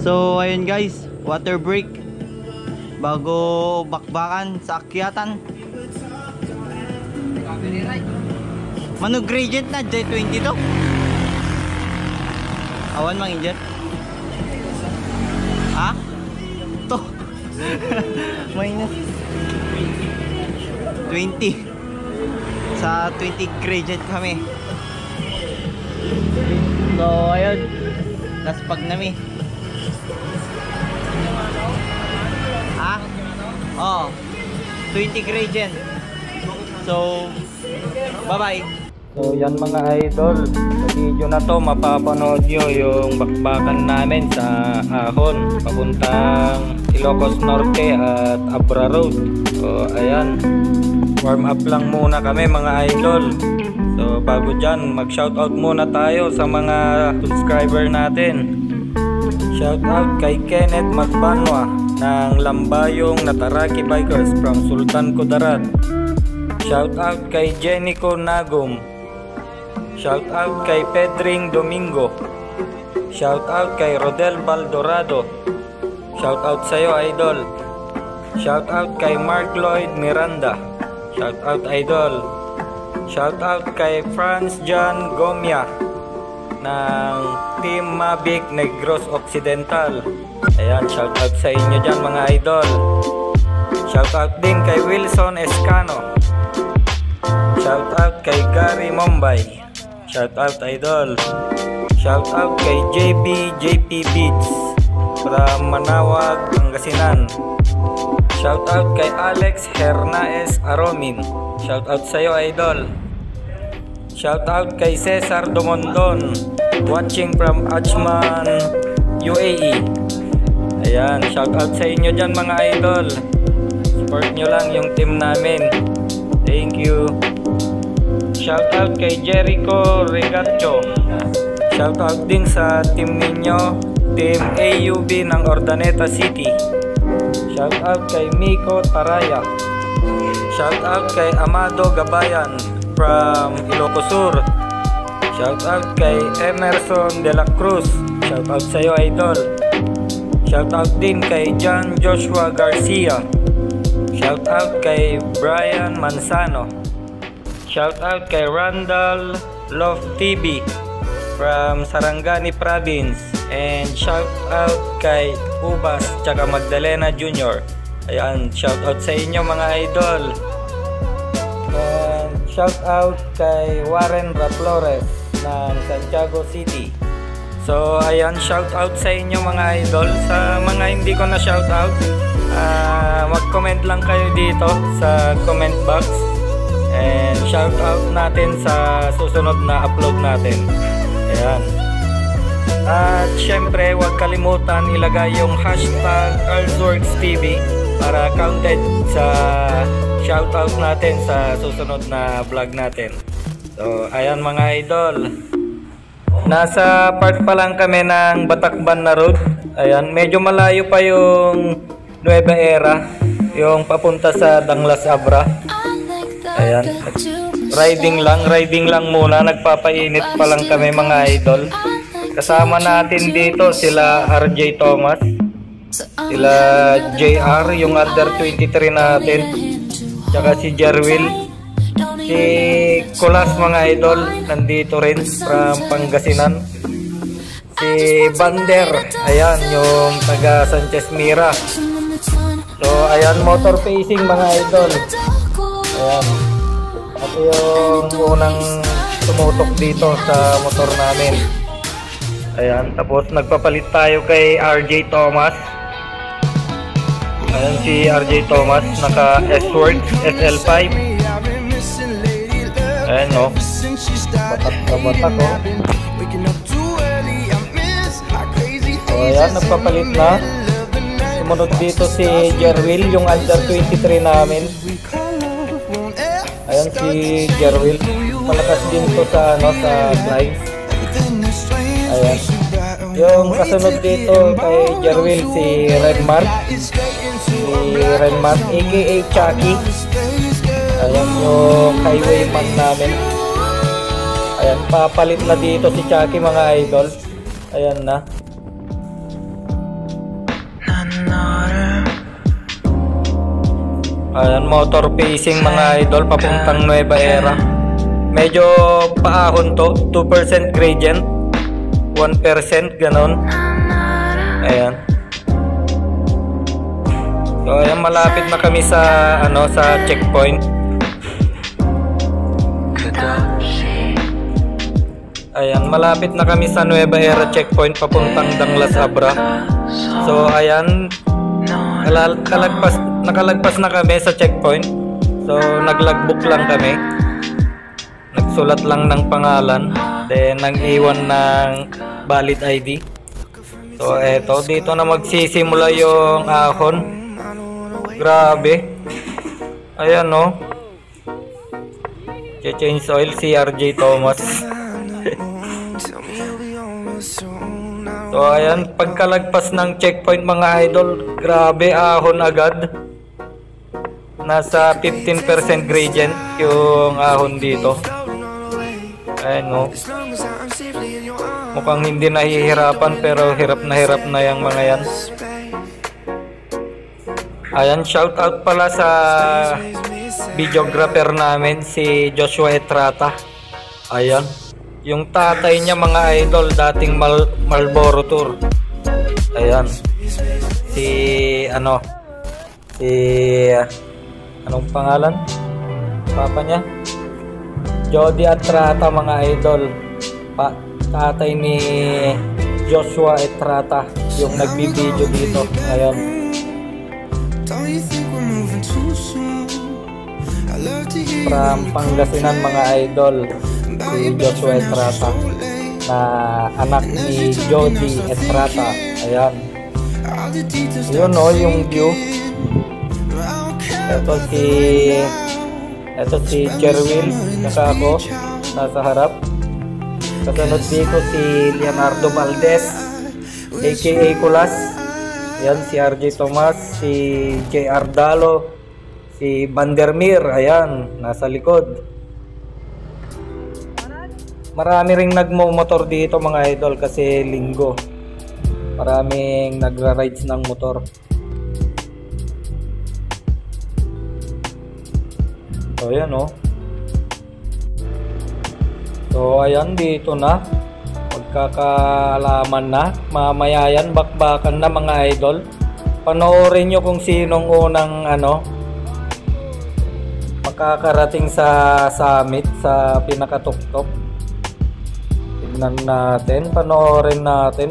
So ayun guys, water break bago bakbakan sa akyatan. Mano gradient na J20 to? Awan mang injet? Ha? To? Minus 20 sa 20 gradient kami. So ayun, naspag nami. Ha? Oh, 20 gradient. So bye bye. So yan mga idol, sa video na to mapapanood nyo yung bakbakan namin sa Ahon papuntang Ilocos Norte at Abra Road. So ayan, warm up lang muna kami mga idol. So bago dyan, mag shoutout muna tayo sa mga subscriber natin. Shoutout kay Kenneth Magbanwa ng Lambayong Nataraki Bikers from Sultan Kudarat. Shoutout kay Jenico Nagum. Shoutout kay Pedring Domingo. Shoutout kay Rodel Baldorado. Shoutout sa'yo idol. Shoutout kay Mark Lloyd Miranda. Shoutout idol. Shoutout kay Franz John Gomia ng Team Mavic Negros Occidental. Ayan, shoutout sa inyo dyan mga idol. Shoutout din kay Wilson Escano. Shoutout kay Gary Mombay. Shoutout idol. Shoutout kay JP Beats from Manawag, Pangasinan. Shoutout kay Alex Hernaez Aromin. Shoutout sa'yo idol. Shoutout kay Cesar Domondon, watching from Ajman, UAE. Ayan, shoutout sa inyo dyan mga idol. Support nyo lang yung team namin. Thank you. Shoutout kay Jericho Regacho. Shoutout din sa team ninyo, Team AUB ng Ordaneta City. Shoutout kay Miko Taraya. Shoutout kay Amado Gabayan from Ilocos Sur. Shoutout kay Emerson De La Cruz. Shoutout sa'yo idol. Shoutout din kay John Joshua Garcia. Shoutout kay Brian Manzano. Shoutout kay Randall Love TV from Sarangani Province. And shoutout kay Ubas tsaka Magdalena Jr. Ayan, shoutout sa inyo mga idol. And shoutout kay Warren Raflores ng Santiago City. So ayan, shoutout sa inyo mga idol. Sa mga hindi ko na shoutout, mag-comment lang kayo dito sa comment box. And shoutout natin sa susunod na upload natin. Ayan. At syempre, huwag kalimutan ilagay yung hashtag EarthWorksTV para counted sa shoutout natin sa susunod na vlog natin. So ayan mga idol, nasa part pa lang kami ng Batakban na road. Ayan, medyo malayo pa yung Nueva Era, yung papunta sa Danglas Abra. Ayan, riding lang muna, nagpapainit pa lang kami mga idol. Kasama natin dito sila RJ Thomas, sila JR, yung under 23 natin, tsaka si Jerwil, si Kulas mga idol, nandito rin from Pangasinan, si Bander, ayan, yung taga Sanchez Mira. So ayan, motor pacing mga idol. Ayan, at yung unang tumutok dito sa motor namin. Ayan, tapos nagpapalit tayo kay RJ Thomas. Ayan si RJ Thomas, naka S-Works SL5. Ayan no, batak na batak oh. So ayan, nagpapalit na. Sumunod dito si Jerwil, yung under 23 namin. Ayan si Jerwil, malakas din to sa ano, sa climbs. Ayan, yung kasunod dito kay Jerwil si Redmark, aka Chucky. Ayan yung highwayman namin. Ayan, papalit na dito si Chucky mga idol. Ayan na. Ayan, motor facing mga idol, papuntang Nueva Era. Medyo paahon to, 2% gradient, 1% ganon. Ayan. So ayan, malapit na kami sa sa checkpoint. Ayan, malapit na kami sa Nueva Era checkpoint papuntang Danglas Abra. So ayan, nakalagpas na kami sa checkpoint. So naglogbook lang kami. Nagsulat lang ng pangalan, then nag-iwan ng valid ID. So eto, dito na magsisimula yung ahon. Grabe. Ayan no. Change oil si RJ Thomas. So ayan, pagkalagpas ng checkpoint mga idol, grabe ahon agad. Nasa 15% gradient yung ahon dito. Ayan no. Mukhang hindi nahihirapan pero hirap na yung mga yan. Ayan, shout out pala sa videographer namin, si Joshua Etrata. Ayan, yung tatay niya mga idol, dating Marlboro Tour. Ayan, si anong pangalan? Papa niya? Jody Etrata mga idol. Tatay ni Joshua Etrata, yung nagbibideo dito. Ayan. From Pangasinan mga idol, si Joshua Etrata, na anak ni Jody Etrata. Ayan. Yun o, yung view. Ito si Jerwin, saka ako nasa harap. Kasunod dito si Leonardo Valdez, aka Kulas. Ayan, si RJ Thomas, si JR Dalo, si Vandermeer, ayan, nasa likod. Marami ring nagmo-motor dito mga idol kasi linggo. Maraming nagra-rides ng motor. So ayan o. So ayan, dito na. Magkakaalaman na. Mamaya yan, bakbakan na mga idol. Panoorin nyo kung sinong unang makakarating sa summit, sa pinakatuktok. Tignan natin,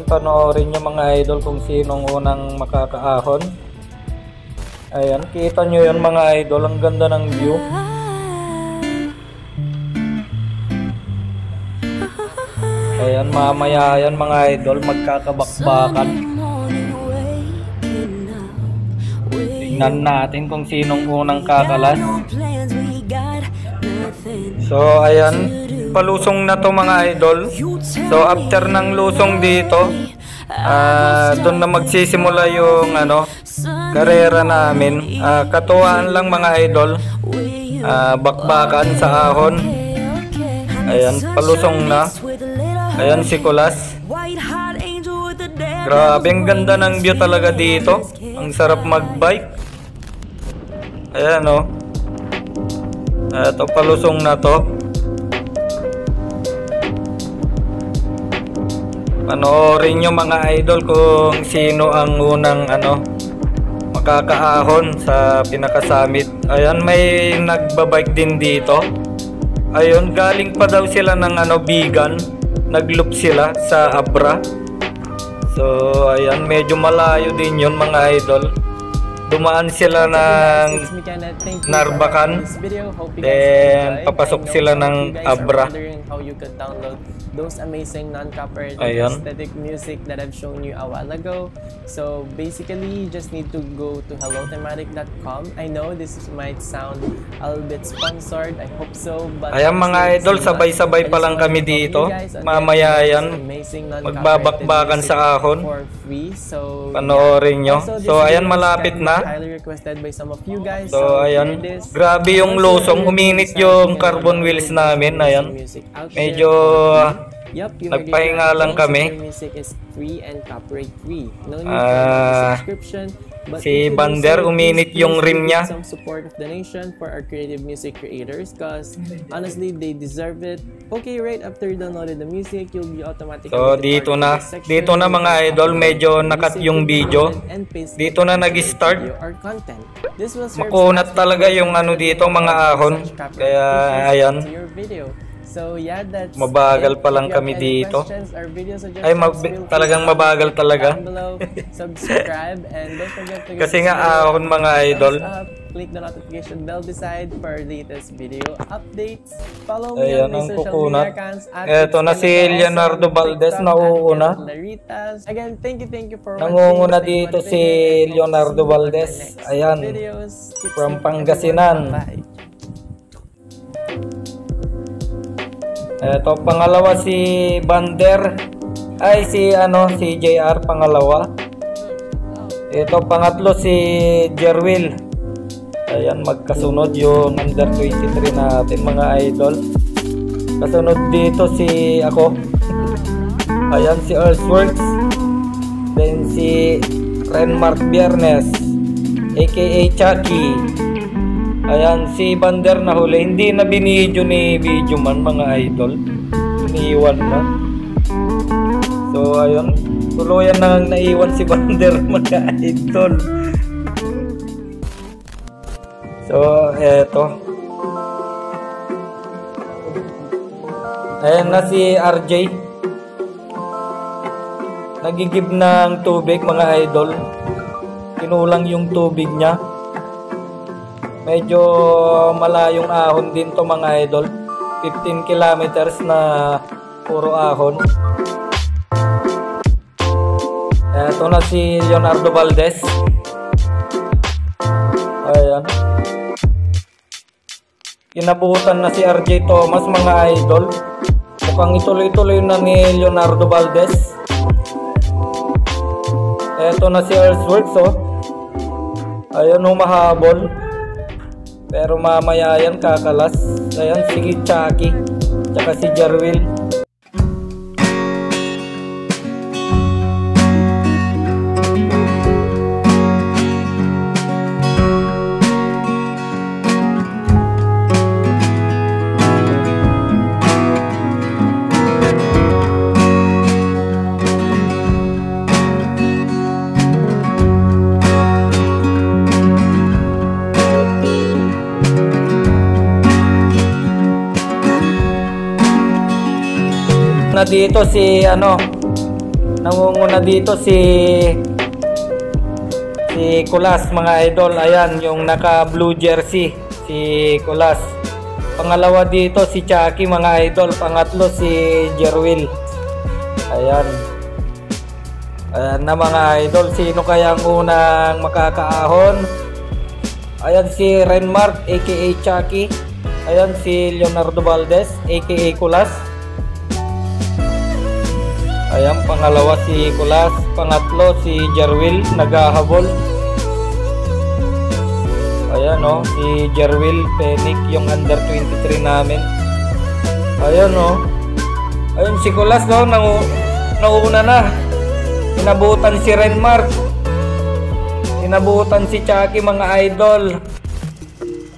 panoorin nyo mga idol kung sinong unang makakaahon. Ayan, kita nyo yun mga idol, ang ganda ng view. Ayan, mamaya yan mga idol, magkakabakbakan. Tignan natin kung sinong unang kakalas. So ayan, palusong na to mga idol. So after ng lusong dito, doon na magsisimula yung karera namin. Katuwaan lang mga idol, bakbakan sa ahon. Ayan, palusong na. Ayan si Kulas. Grabe, ang ganda ng view talaga dito. Ang sarap magbike. Ayan o. Ito, palusong na to. Panoorin nyo mga idol kung sino ang unang makakaahon sa pinakasummit. Ayan, may nagbabike din dito. Ayun, galing pa daw sila ng Bigan. Nagloop sila sa Abra. So ayan, medyo malayo din yun mga idol. Dumaan sila ng Narbacan, then papasok sila ng Abra. Those amazing non-copyright aesthetic music that I've shown you a while ago. So basically, you just need to go to hellothematic.com. I know this might sound a little bit sponsored. I hope so. But ayan mga idol, sabay-sabay pa lang kami dito. Mamaya yan, magbabakbakan sa ahon. Panoorin nyo. So ayan, malapit na. So ayan, grabe yung lusong. Uminit yung carbon wheels namin. Ayan, medyo nagpahinga lang kami. Si Bander, uminit yung rim niya. Some support of the nation for our creative music creators, because honestly, they deserve it. Okay, right after you downloaded the music, you'll be automatically So dito na mga idol, medyo nakat yung video. Dito na nag-start. Makunat talaga yung ano dito, mga ahon. Kaya ayan. So yeah, that's mabagal pa lang kami dito. Ay, talagang mabagal talaga. Subscribe and don't forget to kasi nga ahon, mga idol. Click the notification bell beside for latest video updates. Follow me on my social media accounts. Eto na si Leonardo Valdez, nauuna. Again, thank you for watching. Nangunguna dito si Leonardo Valdez. Ayan, from Pangasinan. Eto, pangalawa si Bander. Ay, si JR, pangalawa. Ito, pangatlo si Jerwil. Ayan, magkasunod yung under 23 natin, mga idol. Kasunod dito si ako. Ayan, si Earthworks. Then si Renmark Biernes, aka Chucky. Ayan, si Bander na huli. Hindi na binidyo ni Videoman, mga idol. Iniiwan na. So, ayun. Tuluyan na naiwan si Bander, mga idol. So, eto. Ayan na si RJ. Nagigib ng tubig, mga idol. Kinulang yung tubig niya. Medyo malayong ahon din to, mga idol. 15 kilometers na puro ahon. Ito na si Leonardo Valdez. Ayan. Kinabutan na si RJ Thomas, mga idol. Mukhang ituloy-tuloy na ni Leonardo Valdez. Ito na si Earthworks, oh. Ayan, humahabol. Pero mamaya yan, kakalas. Ayan, si Chucky, tsaka si Jerwil. Dito si nangunguna dito si Kulas, mga idol. Ayan, yung naka blue jersey, si Kulas. Pangalawa dito si Chucky, mga idol. Pangatlo si Jerwil. Ayan. Ayan na, mga idol. Sino kaya ang unang makakaahon? Ayan, si Renmark, aka Chucky. Ayan, si Leonardo Valdez, aka Kulas. Ayan, pangalawa si Kulas, pangatlo si Jerwil, naghahabol. Ayan, oh, si Jerwil Penic, yung under 23 namin. Ayan, oh. Ayun si Kulas, no, nauna na. Inabutan si Renmark. Inabutan si Chucky, mga idol.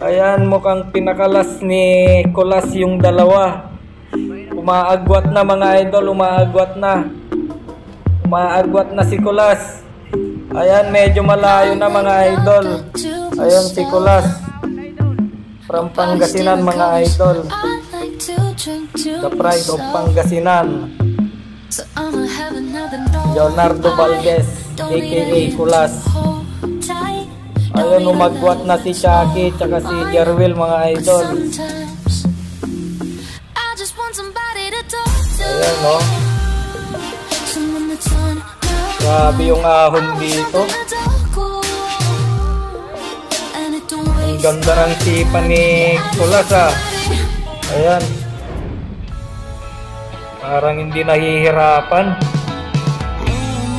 Ayan, mukhang pinakalas ni Kulas yung dalawa. Umaagwat na, mga idol, umaagwat na. Umaagwat na si Kulas. Ayan, medyo malayo na, mga idol. Ayan si Kulas. From Pangasinan, mga idol. The pride of Pangasinan. Leonardo Valdez, aka Kulas. Ayun, umagwat na si Chucky tsaka si Jerwil, mga idol. Ayan, no. Grabe yung ahon dito. Ang ganda ng sipa ni Kulas, ah. Ayan. Parang hindi nahihirapan.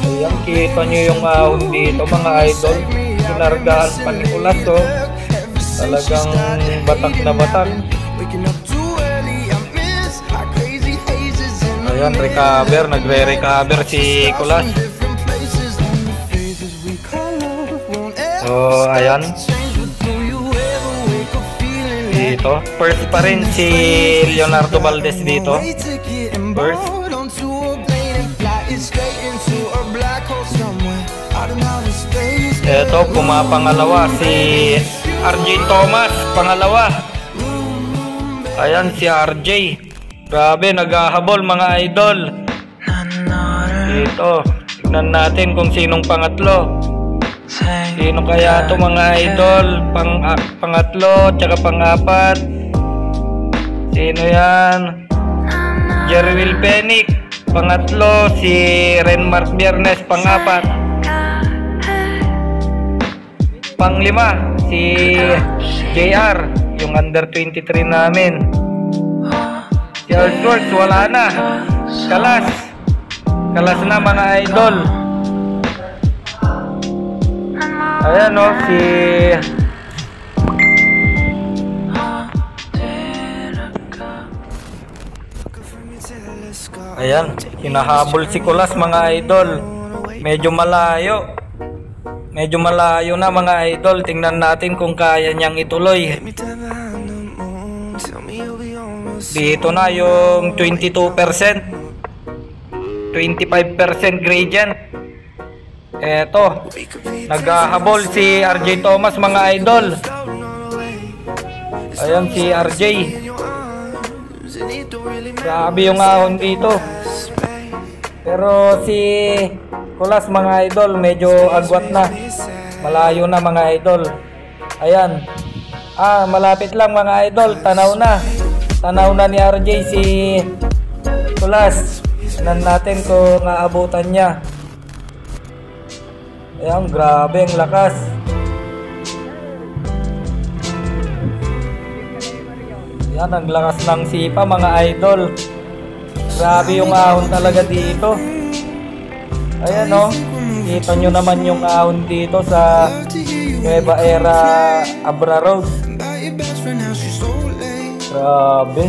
Ayan, kita nyo yung ahon dito, mga idol. Sinargahan pa ni Kulas, oh. Talagang batak na batak. Ayan, recover, nagre-recover si Kulas. So, ayan. Dito. First pa rin si Leonardo Valdez dito. First. Ito, pumapangalawa si RJ Thomas. Pangalawa. Ayan si RJ. Grabe, naghahabol mga idol. Dito. Tignan natin kung sinong pangatlo. Sino kaya ito mga idol? Pangatlo, tsaka pangapat. Sino yan? Jerwil Penick. Pangatlo, si Renmark Biernes. Pangapat. Panglima, si JR. Yung under 23 namin. Si Ellsworth, wala na. Kalas. Kalas na mga idol. Ayan o, si ayan, hinahabol si Kulas mga idol. Medyo malayo. Medyo malayo na mga idol. Tingnan natin kung kaya niyang ituloy. Dito na yung 22%, 25% gradient. Eto, naghahabol si RJ Thomas mga idol. Ayan si RJ. Grabe yung ahon dito. Pero si Kulas mga idol, medyo agwat na. Malayo na mga idol. Ayan. Malapit lang mga idol. Tanaw na. Tanaw na ni RJ si Kulas. Tignan natin kung aabutan niya. Ayan, grabe ang lakas. Ayan, ang lakas ng sipa mga idol. Grabe yung ahon talaga dito. Ayan o, kita nyo naman yung ahon dito sa Nueva Era Abra Road. Grabe.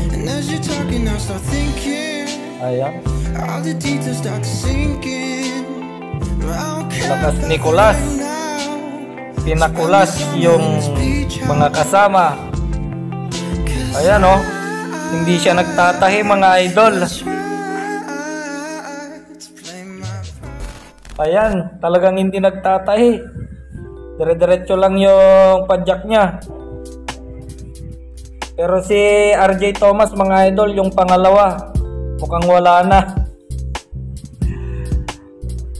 Ayan. Lakas ni Kulas. Pinakulas yung mga kasama. Ayan o, hindi siya nagtatahi mga idol. Ayan, talagang hindi nagtatahi. Dire-diretso lang yung padjak niya. Pero si RJ Thomas mga idol, yung pangalawa, mukhang wala na.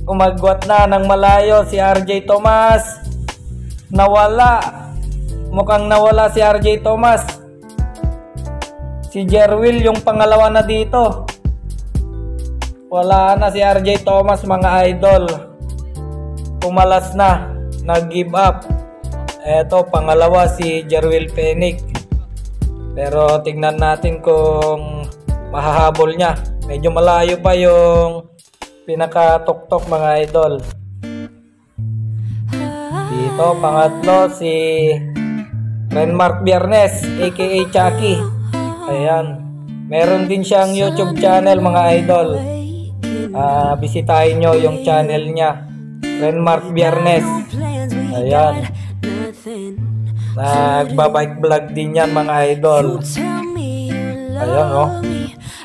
Umagwat na ng malayo si RJ Thomas. Nawala. Mukhang nawala si RJ Thomas. Si Jerwil yung pangalawa na dito. Wala na si RJ Thomas mga idol. Pumalas na. Nag-give up. Eto, pangalawa si Jerwil Penick. Pero tingnan natin kung mahahabol niya. Medyo malayo pa yung pinakatuktok mga idol. Dito, pangatlo si Renmark Biernes aka Chucky. Ayan. Meron din siyang YouTube channel mga idol. Bisitahin nyo yung channel niya, Renmark Biernes. Ayan. Nagbabike vlog din yan mga idol. Ayan o.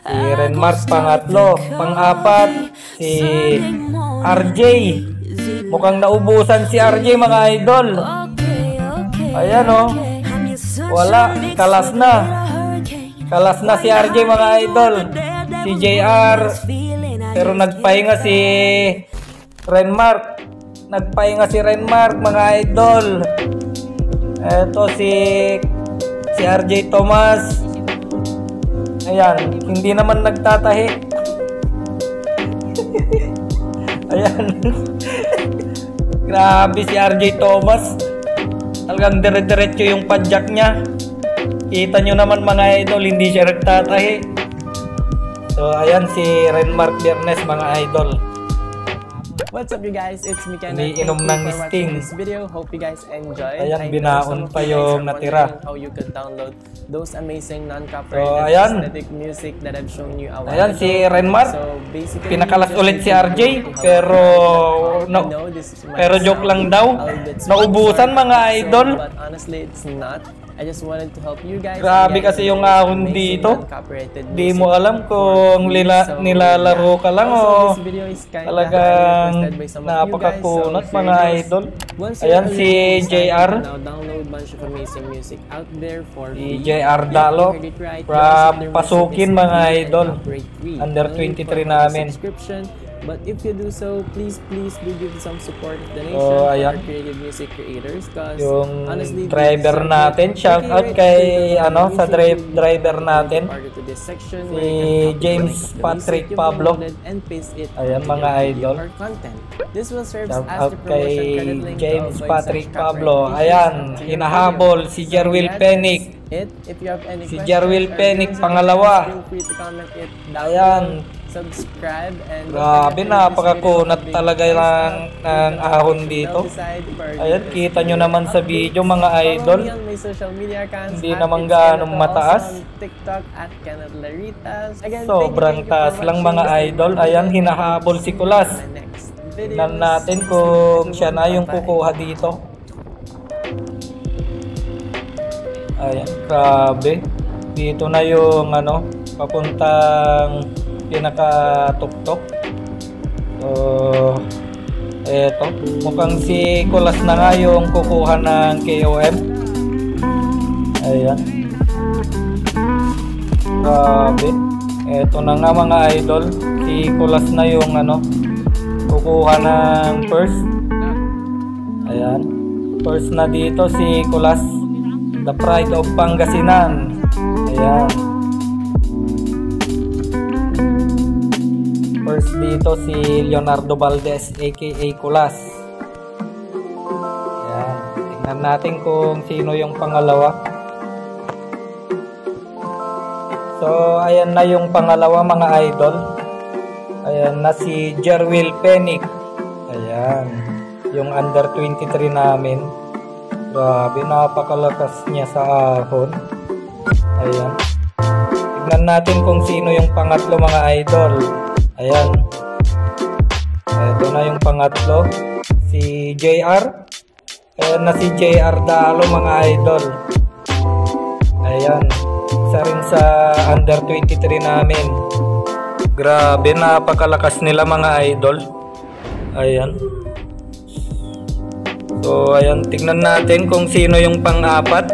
Si Renmark pangatlo. Pang-apat si RJ. Mukhang naubusan si RJ mga idol. Ayan o. Wala. Kalas na. Kalas na si RJ mga idol. Si JR. Pero nagpahinga si Renmark. Nagpahinga si Renmark mga idol. Eto si RJ Thomas. Ayan, hindi naman nagtatahi. Ayan. Grabe si RJ Thomas. Talagang dire-diretso yung padjak niya. Kita nyo naman mga idol, hindi siya nagtatahi. So ayan si Renmark Biernes mga idol. What's up you guys? It's me Ken. Umiinom ng Sting. This video. Hope you guys enjoyed. Ayan, binaon pa yung natira. How you could download those amazing non-copyrighted So ayan, aesthetic music that I've shown you a while ayan ago. si Renmark. So basically, Pinakalas ulit si RJ. how Pero I know this might pero joke lang daw. sound a little bit Naubusan mga sponsored, idol. but honestly, it's not. I just wanted to help you guys. Grabe and get kasi yung ahon amazing dito. uncopyrighted Di music mo alam for kung free. So, nilalaro ka lang Also, o this video is kinda talagang requested by some of you guys. napakakunat So, mga here it is. idol. Once you're Ayan already si inside, JR. you can now download bunch of amazing music out there for Si free. JR Yeah, Dalo. you heard it right. From Most of their music Pasukin is mga free and idol. copyright free. Under No need 23 for namin. subscription. But if you do so, please do give some support of donation So, for ayan. our creative music creators. Cause Yung honestly, they driver deserve natin, it. shout Okay, out right kay after the ano sa music, driver you natin. can be part of this section Si where you can copy James the link of the Patrick music you've Pablo. downloaded and paste it Ayan, onto mga your video idol. or content. This will serve Shout as out the promotion kay credit link to James avoid Patrick such Pablo. copyright Ayan, issues to your hinahabol video. si Jerwil So, yeah, Penic. that's it. If you have any Si questions Jerwil or Penic, views, pangalawa. feel free to comment it down Ayan. below. Subscribe and Grabe, napakakunat talaga ng ahon dito. Ayan, kita nyo naman sa video mga idol. Hindi naman gaanong mataas. Sobrang taas lang mga idol. Ayan, hinahabol si Kulas. Tignan natin kung siya na yung kukuha dito. Ayan, grabe. Dito na yung ano, papuntang pinaka-tuktok. So, eto. Mukhang si Kulas na nga yung kukuha ng KOM. Ayan. Grabe. Eto na nga mga idol. Si Kulas na yung ano, kukuha ng first. Ayan. First na dito si Kulas. The Pride of Pangasinan. Ayan. First dito si Leonardo Valdez aka Kulas. Ayan. Tingnan natin kung sino yung pangalawa. So ayan na yung pangalawa mga idol. Ayan na si Jerwil Penic. Ayan. Yung under 23 namin. Grabe, napakalakas niya sa ahon. Ayan. Tignan natin kung sino yung pangatlo mga idol. Ayan. Ito na yung pangatlo. Si JR. Ayan na si JR Dalo mga idol. Ayan. Isa rin sa under 23 namin. Grabe, napakalakas nila mga idol. Ayan. So, ayan. Tignan natin kung sino yung pang-apat.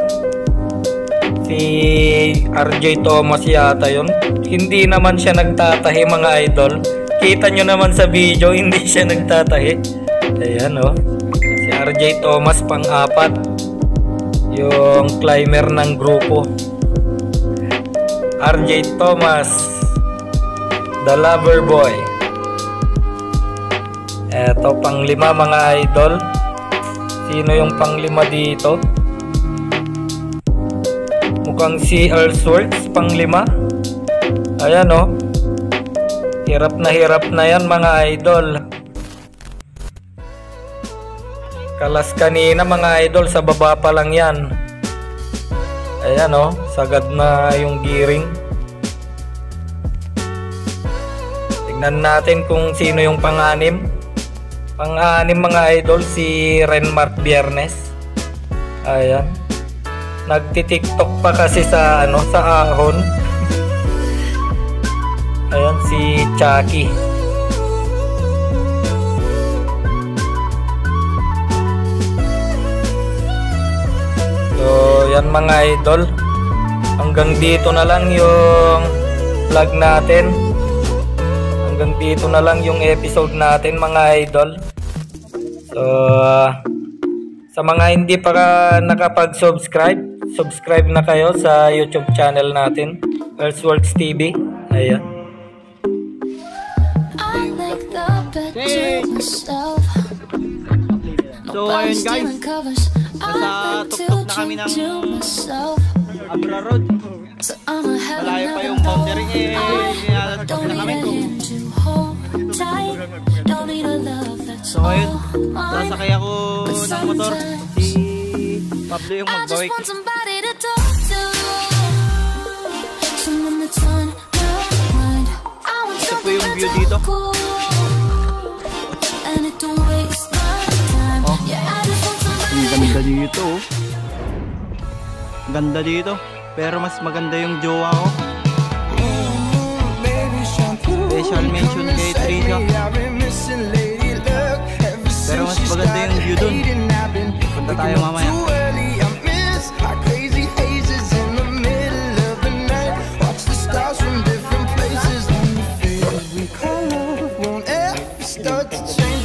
Si RJ Thomas yata yun. Hindi naman siya nagtatahi mga idol. Kita nyo naman sa video, hindi siya nagtatahi. Ayan o. Si RJ Thomas pang-apat. Yung climber ng grupo. RJ Thomas, the lover boy. Eto pang-lima mga idol. Sino yung pang-lima dito? Mukhang si Earthworks pang-lima. Ayan o. Hirap na yan mga idol. Kalas kanina mga idol, sa baba pa lang yan. Ayan o, sagad na yung gearing. Tignan natin kung sino yung pang-anim. Pang-anim mga idol, si Renmark Biernes. Ayan. Nagti-TikTok pa kasi sa ano, sa ahon. Ayan si Chucky. So, yan mga idol. Hanggang dito na lang yung vlog natin. Hanggang dito na lang yung episode natin mga idol. So, sa mga hindi pa nakapag-subscribe, subscribe na kayo sa YouTube channel natin, Earthworks TV. Ayan. So ayun guys, nasa tuktok na kami ng Abra Road. Malayo pa yung boundary nalatuktok na kami. So ayun, sasakay ako ng motor. Si Pablo yung magbawik. Ito po yung view dito. Ganda dito oh. Ganda dito. Pero mas maganda yung jowa ko. Special mention kay Trisha. Pero mas maganda yung view dun. Punta tayo mamaya. Start to change.